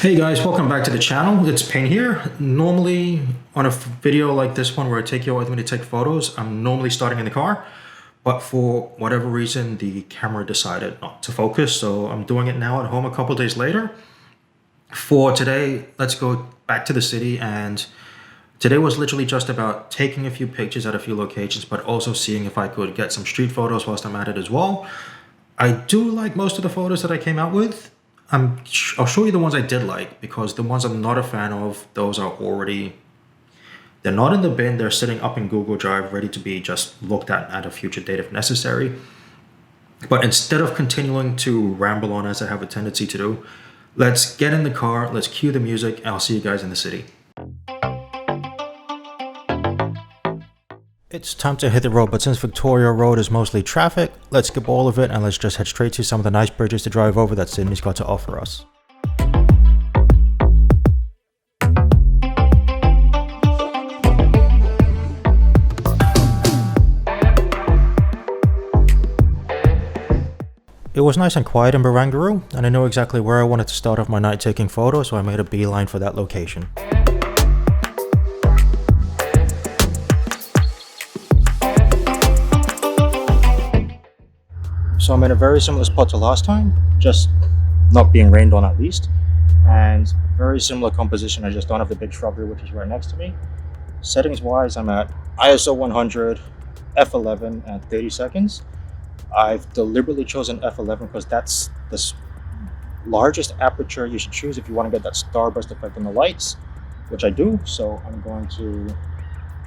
Hey guys, welcome back to the channel. It's Payne here. Normally on a video like this one where I take you with me to take photos, I'm normally starting in the car, but for whatever reason the camera decided not to focus, so I'm doing it now at home a couple days later. For today, let's go back to the city, and today was literally just about taking a few pictures at a few locations, but also seeing if I could get some street photos whilst I'm at it as well. I do like most of the photos that I came out with. I'll show you the ones I did like, because the ones I'm not a fan of, those are already, they're not in the bin, they're sitting up in Google Drive ready to be just looked at a future date if necessary. But instead of continuing to ramble on as I have a tendency to do, let's get in the car, let's cue the music, and I'll see you guys in the city. It's time to hit the road, but since Victoria Road is mostly traffic, let's skip all of it and let's just head straight to some of the nice bridges to drive over that Sydney's got to offer us. It was nice and quiet in Barangaroo, and I knew exactly where I wanted to start off my night taking photos, so I made a beeline for that location. So I'm in a very similar spot to last time, just not being rained on at least, and very similar composition. I just don't have the big shrubbery which is right next to me. Settings wise, I'm at ISO 100, f11 and 30 seconds. I've deliberately chosen f11 because that's the largest aperture you should choose if you want to get that starburst effect on the lights, which I do. So I'm going to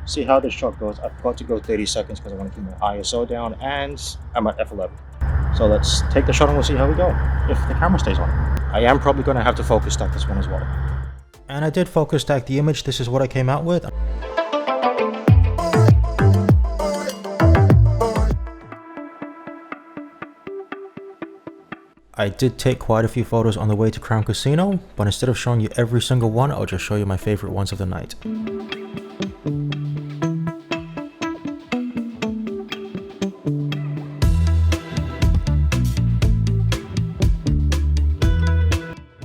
see how this shot goes. I've got to go 30 seconds because I want to keep my ISO down, and I'm at f11. So let's take the shot and we'll see how we go, if the camera stays on. I am probably going to have to focus stack this one as well. And I did focus stack the image. This is what I came out with. I did take quite a few photos on the way to Crown Casino, but instead of showing you every single one, I'll just show you my favorite ones of the night.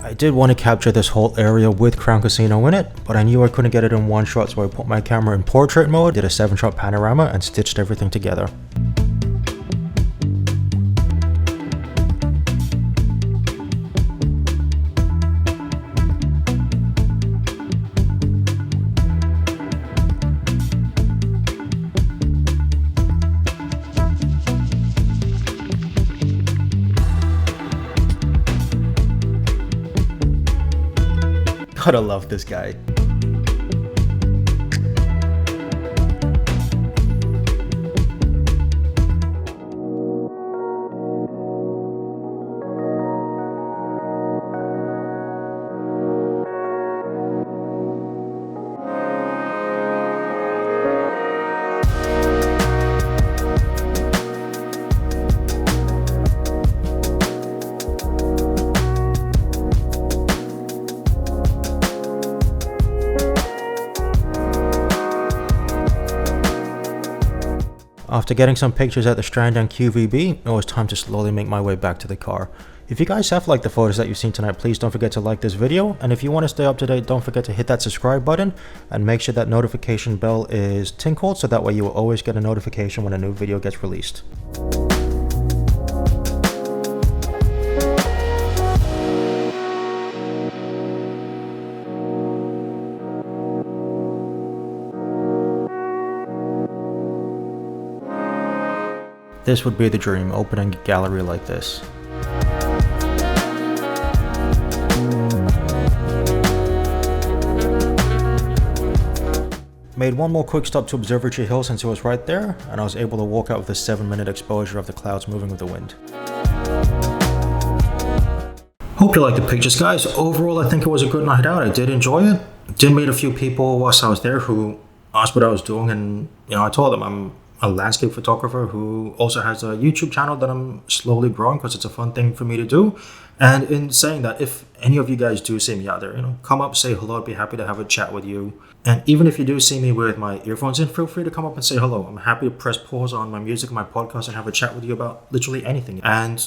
I did want to capture this whole area with Crown Casino in it, but I knew I couldn't get it in one shot, so I put my camera in portrait mode, did a 7-shot panorama, and stitched everything together. Gotta love this guy. After getting some pictures at the Strand and QVB, it was time to slowly make my way back to the car. If you guys have liked the photos that you've seen tonight, please don't forget to like this video, and if you want to stay up to date, don't forget to hit that subscribe button and make sure that notification bell is tinkled so that way you will always get a notification when a new video gets released. This would be the dream, opening a gallery like this. Made one more quick stop to Observatory Hill since it was right there, and I was able to walk out with a 7-minute exposure of the clouds moving with the wind. Hope you liked the pictures, guys. Overall, I think it was a good night out. I did enjoy it. Did meet a few people whilst I was there who asked what I was doing, and I told them I'm a landscape photographer who also has a YouTube channel that I'm slowly growing because it's a fun thing for me to do. And in saying that, if any of you guys do see me out there, come up, say hello. I'd be happy to have a chat with you. And even if you do see me with my earphones in, feel free to come up and say hello. I'm happy to press pause on my music and my podcast and have a chat with you about literally anything. And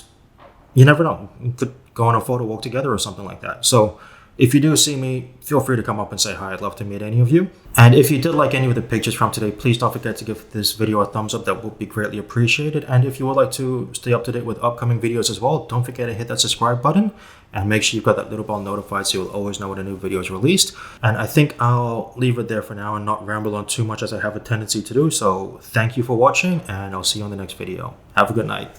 you never know, we could go on a photo walk together or something like that. So If you do see me, feel free to come up and say hi. I'd love to meet any of you. And if you did like any of the pictures from today, please don't forget to give this video a thumbs up. That would be greatly appreciated. And if you would like to stay up to date with upcoming videos as well, don't forget to hit that subscribe button and make sure you've got that little bell notified so you'll always know when a new video is released. And I think I'll leave it there for now and not ramble on too much as I have a tendency to do. So thank you for watching, and I'll see you on the next video. Have a good night.